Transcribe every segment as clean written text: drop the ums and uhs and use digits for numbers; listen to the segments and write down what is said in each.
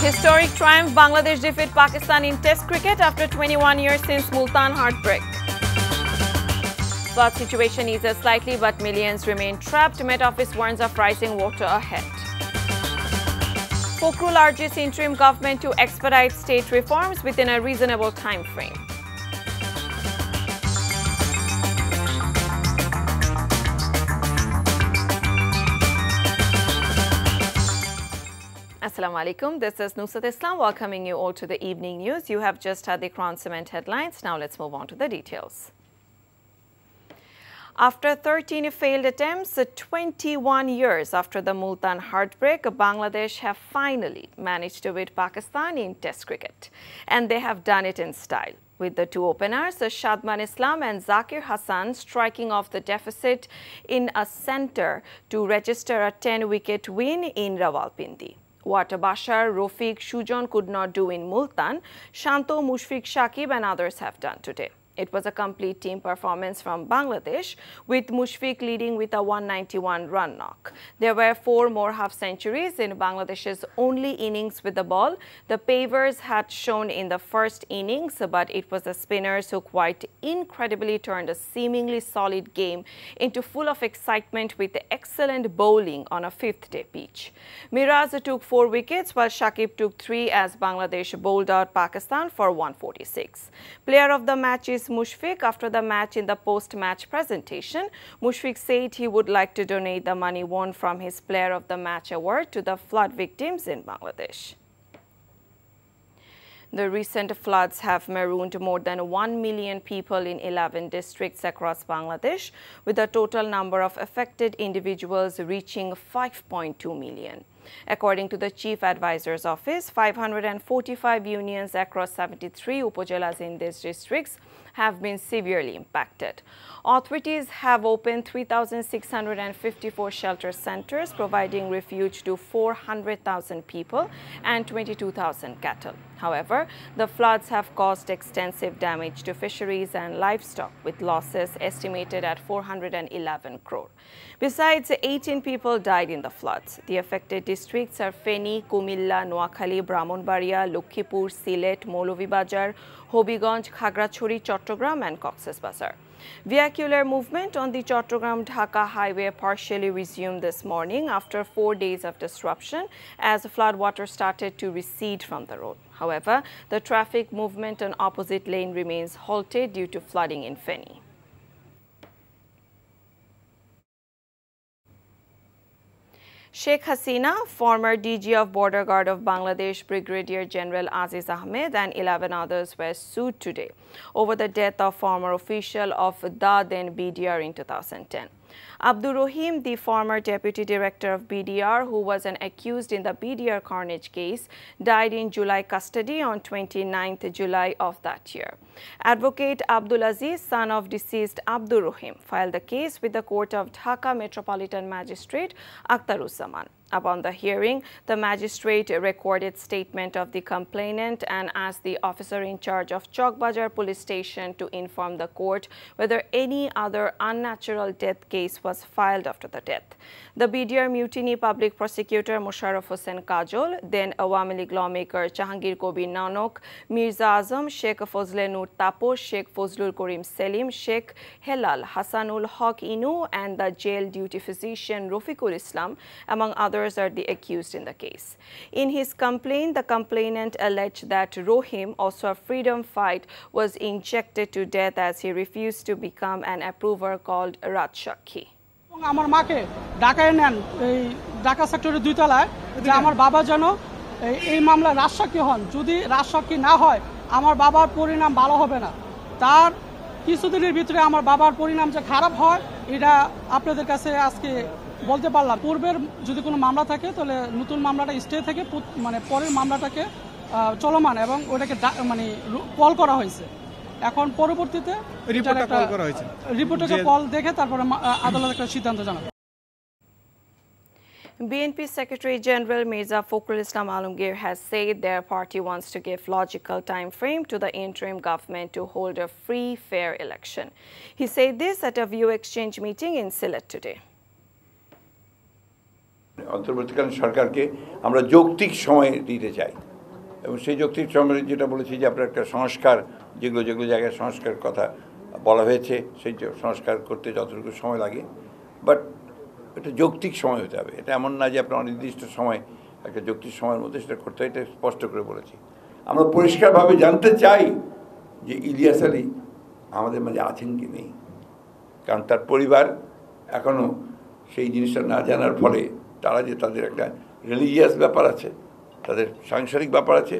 Historic triumph, Bangladesh defeat Pakistan in Test cricket after 21 years since Multan heartbreak. Flood situation eases slightly, but millions remain trapped. Met Office warns of rising water ahead. Pokhrul urges interim government to expedite state reforms within a reasonable time frame. Assalamu alaikum. This is Nusrat Islam welcoming you all to the evening news. You have just had the Crown Cement headlines. Now let's move on to the details. After 13 failed attempts, 21 years after the Multan heartbreak, Bangladesh have finally managed to beat Pakistan in Test cricket. And they have done it in style, with the two openers, Shadman Islam and Zakir Hassan, striking off the deficit in a centre to register a 10-wicket win in Rawalpindi. What Bashar, Rafiq, Sujan could not do in Multan, Shanto, Mushfiq, Shakib and others have done today. It was a complete team performance from Bangladesh, with Mushfiq leading with a 191-run knock. There were 4 more half-centuries in Bangladesh's only innings with the ball. The pavers had shown in the first innings, but it was the spinners who quite incredibly turned a seemingly solid game into full of excitement with excellent bowling on a 5th-day pitch. Miraz took 4 wickets, while Shakib took 3 as Bangladesh bowled out Pakistan for 146. Player of the match is Mushfiq. After the match, in the post-match presentation, Mushfiq said he would like to donate the money won from his Player of the Match award to the flood victims in Bangladesh. The recent floods have marooned more than 1 million people in 11 districts across Bangladesh, with the total number of affected individuals reaching 5.2 million. According to the Chief Advisor's Office, 545 unions across 73 upajelas in these districts have been severely impacted. Authorities have opened 3,654 shelter centers, providing refuge to 400,000 people and 22,000 cattle. However, the floods have caused extensive damage to fisheries and livestock, with losses estimated at 411 crore. Besides, 18 people died in the floods. The affected districts are Feni, Kumilla, Noakhali, Brahmanbaria, Lakhipur, Silet, Maulovibajar, Hobiganj, Khagrachori, Chattogram and Cox's Bazar. Vehicular movement on the Chattogram-Dhaka highway partially resumed this morning after 4 days of disruption as floodwater started to recede from the road. However, the traffic movement on opposite lane remains halted due to flooding in Feni. Sheikh Hasina, former DG of Border Guard of Bangladesh, Brigadier General Aziz Ahmed and 11 others were sued today over the death of former official of the then BDR in 2010. Abdur Rahim, the former deputy director of BDR, who was an accused in the BDR carnage case, died in July custody on 29th July of that year. Advocate Abdul Aziz, son of deceased Abdur Rahim, filed the case with the court of Dhaka Metropolitan Magistrate Akhtaruzzaman. Upon the hearing, the magistrate recorded statement of the complainant and asked the officer in charge of Chowkbajar police station to inform the court whether any other unnatural death case was filed after the death. The BDR mutiny public prosecutor Musharraf Hossain Kajol, then Awami League lawmaker Jahangir Kobir Nanok, Mirza Azam, Sheikh Fozle Nur Taposh, Sheikh Fozlul Karim Selim, Sheikh Helal Hasanul Haq Inu and the jail duty physician Rafiqul Islam, among others, are the accused in the case. In his complaint, the complainant alleged that Rohim, also a freedom fight, was injected to death as he refused to become an approver called Rajshakhi. আমার মাকে ঢাকায় নেন এই ঢাকা সেক্টরের 2 তলায় যে আমার বাবা যেন এই মামলায় রাজসাক্ষী হন। যদি রাজসাক্ষী না হয় আমার বাবার পরিণাম ভালো হবে না। তার কিছুদিনের ভিতরে আমার বাবার পরিণাম যে খারাপ হয় এটা আপনাদের কাছে আজকে বলতে পারলাম। পূর্বের যদি কোনো মামলা থাকে তাহলে নতুন মামলাটা স্টে থেকে মানে পরের মামলাটাকে চলমান এবং ওটাকে মানে কল করা হয়েছে। এখন পরবর্তীতে রিপোর্টটা কল করা হয়েছে। রিপোর্টটাকে কল দেখে তারপরে আদালত একটা সিদ্ধান্ত জানাবে। BNP Secretary General Mirza Fakhrul Islam Alamgir has said their party wants to give logical time frame to the interim government to hold a free, fair election. He said this at a view exchange meeting in Silet today. অন্তর্বর্তীকালীন সরকারকে আমরা যৌক্তিক সময় দিতে চাই। এবং সেই যৌক্তিক সময় যেটা বলেছি যে আপনার একটা সংস্কার যেগুলো জায়গায় সংস্কার কথা বলা হয়েছে সেই সংস্কার করতে যতটুকু সময় লাগে বাট এটা যৌক্তিক সময় হতে হবে এটা এমন না যে আপনার অনির্দিষ্ট সময় একটা যৌক্তিক সময়ের মধ্যে সেটা করতে হয় এটা স্পষ্ট করে বলেছি আমরা পরিষ্কারভাবে জানতে চাই যে ইলিয়াস আলী আমাদের মাঝে আছেন কি নেই কারণ তার পরিবার এখনও সেই জিনিসটা না জানার ফলে তারা যে তাদের একটা রিলিজিয়াস ব্যাপার আছে তাদের সাংসারিক ব্যাপার আছে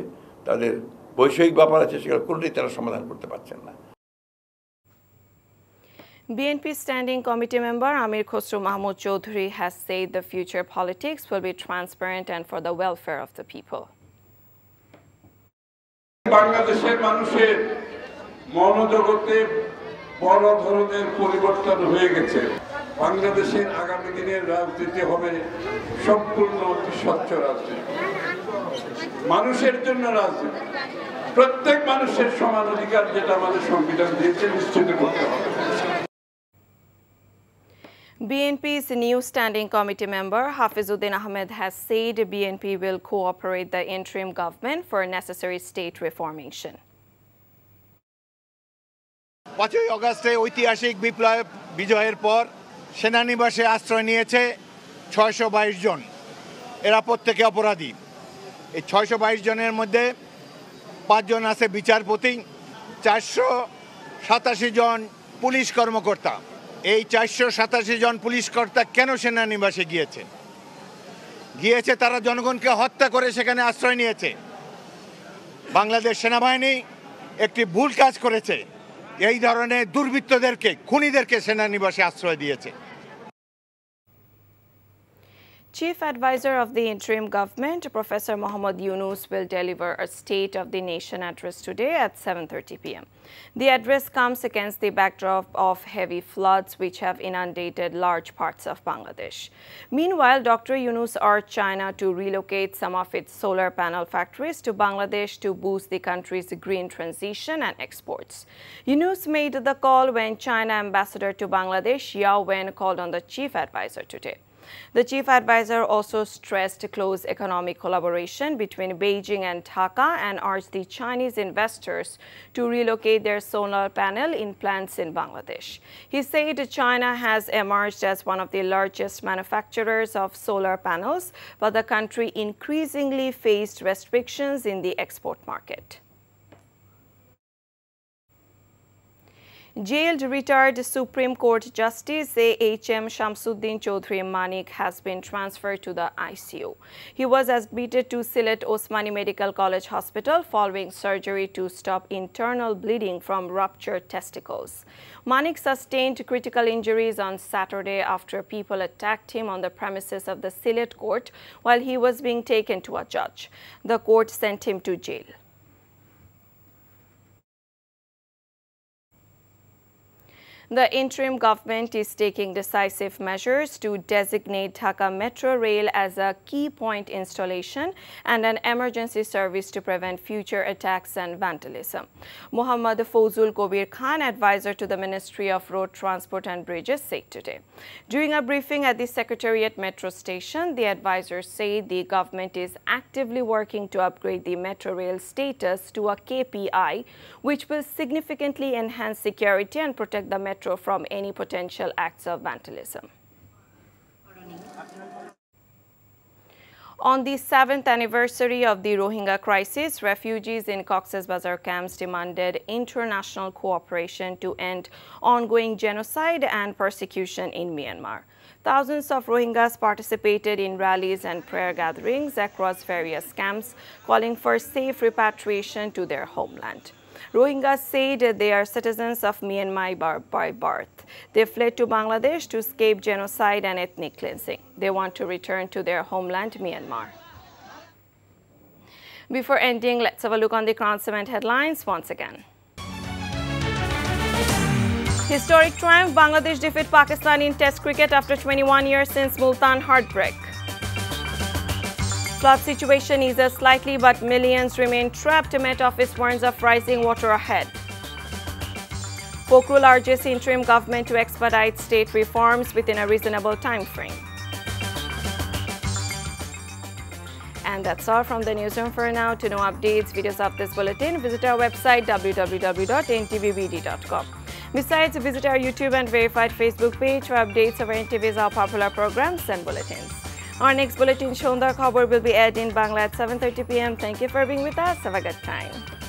তাদের বৈষয়িক ব্যাপার আছে সেগুলো কোনোটাই তারা সমাধান করতে পারছেন না BNP Standing Committee member Amir Khosrow Mahmood Chaudhary has said the future politics will be transparent and for the welfare of the people. বাংলাদেশের মানুষের মনোজগতে বড় ধরনের পরিবর্তন হয়ে গেছে বাংলাদেশের আগামী দিনের রাজনীতি হবে সম্পূর্ণ স্বচ্ছ রাজনীতি মানুষের জন্য রাজনীতি প্রত্যেক মানুষের সমান অধিকার যেটা আমাদের সংবিধান দিয়েছে নিশ্চিত করতে হবে BNP's new standing committee member Hafizuddin Ahmed has said BNP will cooperate the interim government for necessary state reformation. 5 অগস্টে ঐতিহাসিক বিপ্লব বিজয়ের পর সেনানিবাসে আশ্রয় নিয়েছে 622 জন এরা প্রত্যেকে অপরাধী এই 622 জনের মধ্যে 5 জন আছে বিচারপতি 487 জন পুলিশ কর্মকর্তা এই 487 জন পুলিশ কর্তা কেন সেনানিবাসে গিয়েছে তারা জনগণকে হত্যা করে সেখানে আশ্রয় নিয়েছে বাংলাদেশ সেনাবাহিনী একটি ভুল কাজ করেছে এই ধরনের দুর্বৃত্তদেরকে খুনিদেরকে সেনানিবাসে আশ্রয় দিয়েছে Chief Advisor of the interim government, Professor Mohammad Yunus, will deliver a State of the Nation address today at 7:30 p.m. The address comes against the backdrop of heavy floods which have inundated large parts of Bangladesh. Meanwhile, Dr. Yunus urged China to relocate some of its solar panel factories to Bangladesh to boost the country's green transition and exports. Yunus made the call when China ambassador to Bangladesh, Yao Wen, called on the chief advisor today. The chief advisor also stressed close economic collaboration between Beijing and Dhaka and urged the Chinese investors to relocate their solar panel in plants in Bangladesh. He said China has emerged as one of the largest manufacturers of solar panels, but the country increasingly faced restrictions in the export market. Jailed retired Supreme Court Justice A.H.M. Shamsuddin Chaudhry Manik has been transferred to the ICU. He was admitted to Sylhet Osmani Medical College Hospital following surgery to stop internal bleeding from ruptured testicles. Manik sustained critical injuries on Saturday after people attacked him on the premises of the Sylhet court while he was being taken to a judge. The court sent him to jail. The interim government is taking decisive measures to designate Dhaka Metro Rail as a key point installation and an emergency service to prevent future attacks and vandalism. Mohammad Fozul Kobir Khan, advisor to the Ministry of Road Transport and Bridges, said today. During a briefing at the Secretariat Metro Station, the advisor said the government is actively working to upgrade the Metro Rail status to a KPI, which will significantly enhance security and protect the metro from any potential acts of vandalism. On the 7th anniversary of the Rohingya crisis, refugees in Cox's Bazar camps demanded international cooperation to end ongoing genocide and persecution in Myanmar. Thousands of Rohingyas participated in rallies and prayer gatherings across various camps, calling for safe repatriation to their homeland. Rohingyas said they are citizens of Myanmar by birth. They fled to Bangladesh to escape genocide and ethnic cleansing. They want to return to their homeland, Myanmar. Before ending, let's have a look on the current event headlines once again. Historic triumph, Bangladesh defeat Pakistan in Test cricket after 21 years since Multan heartbreak. Flood situation eases slightly, but millions remain trapped amid office warns of rising water ahead. Pokrul urges interim government to expedite state reforms within a reasonable time frame. And that's all from the newsroom for now. To know updates, videos of this bulletin, visit our website www.ntvbd.com. Besides, visit our YouTube and verified Facebook page for updates of NTV's our popular programs and bulletins. Our next bulletin, Shondar Khabar, will be aired in Bangla at 7:30 p.m. Thank you for being with us. Have a good time.